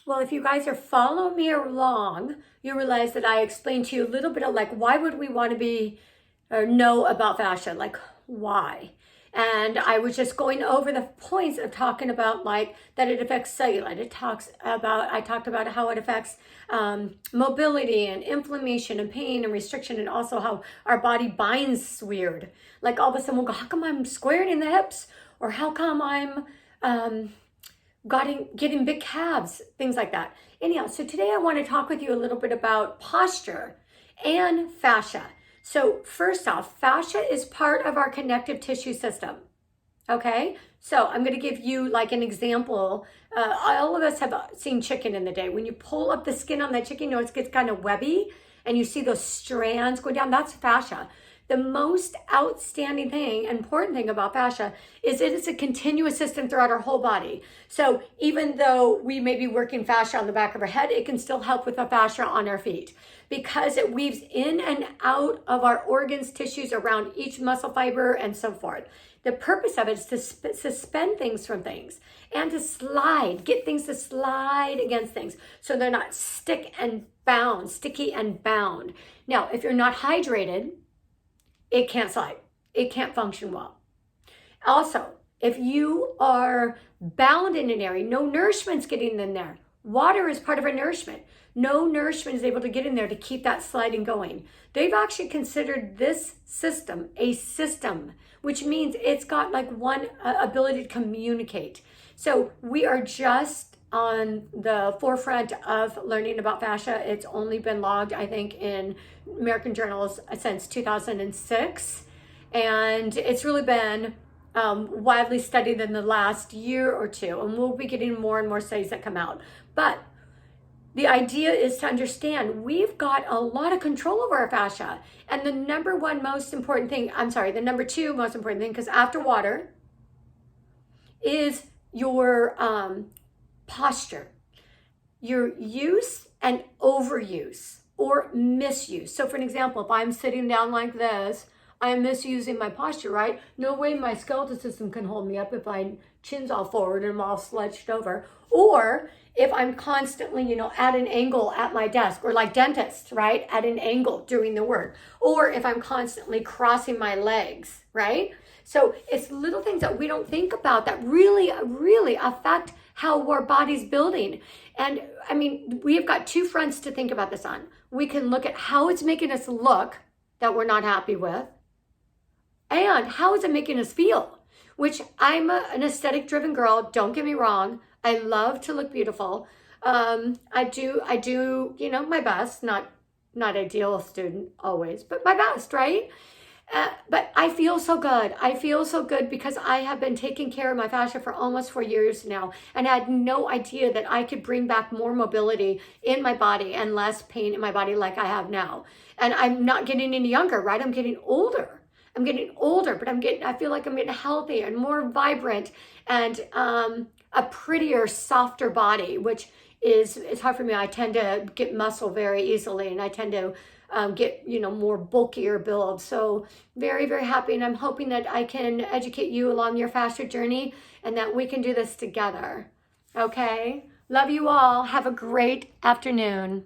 Well, if you guys are following me along, you realize that I explained to you a little bit of like, why would we want to be or know about fascia? Like, why? And I was just going over the points of talking about like that it affects cellulite. I talked about how it affects mobility and inflammation and pain and restriction, and also how our body binds weird. Like all of a sudden we'll go, how come I'm squared in the hips? Or how come I'm getting big calves, things like that. Anyhow, so today I want to talk with you a little bit about posture and fascia. So first off, fascia is part of our connective tissue system. Okay, so I'm going to give you like an example. All of us have seen chicken in the day. When you pull up the skin on that chicken, you know, it gets kind of webby and you see those strands going down. That's fascia. The most outstanding thing, important thing about fascia is it is a continuous system throughout our whole body. So even though we may be working fascia on the back of our head, it can still help with the fascia on our feet because it weaves in and out of our organs, tissues around each muscle fiber and so forth. The purpose of it is to suspend things from things and to slide, get things to slide against things so they're not sticky and bound. Now, if you're not hydrated, it can't slide. It can't function well. Also, if you are bound in an area, no nourishment's getting in there. Water is part of our nourishment. No nourishment is able to get in there to keep that sliding going. They've actually considered this system a system, which means it's got like one ability to communicate. So we are just on the forefront of learning about fascia. It's only been logged, I think, in American journals since 2006. And it's really been widely studied in the last year or two. And we'll be getting more and more studies that come out. But the idea is to understand we've got a lot of control over our fascia. And the number two most important thing, because after water, is your posture, your use and overuse or misuse. So for an example, if I'm sitting down like this, I'm misusing my posture, right? No way my skeletal system can hold me up if my chin's all forward and I'm all slouched over. Or if I'm constantly, at an angle at my desk, or like dentists, right? At an angle doing the work. Or if I'm constantly crossing my legs, right? So it's little things that we don't think about that really, really affect how our body's building. And I mean, we have got two fronts to think about this on. We can look at how it's making us look that we're not happy with, and how is it making us feel? Which I'm an aesthetic driven girl, don't get me wrong. I love to look beautiful. I do, my best, not ideal student always, but my best, right? But I feel so good. I feel so good because I have been taking care of my fascia for almost 4 years now, and I had no idea that I could bring back more mobility in my body and less pain in my body like I have now. And I'm not getting any younger, right? I'm getting older. But I feel like I'm getting healthier and more vibrant and a prettier, softer body, which it's hard for me. I tend to get muscle very easily, and I tend to get, more bulkier build. So very, very happy. And I'm hoping that I can educate you along your fascia journey and that we can do this together. Okay. Love you all. Have a great afternoon.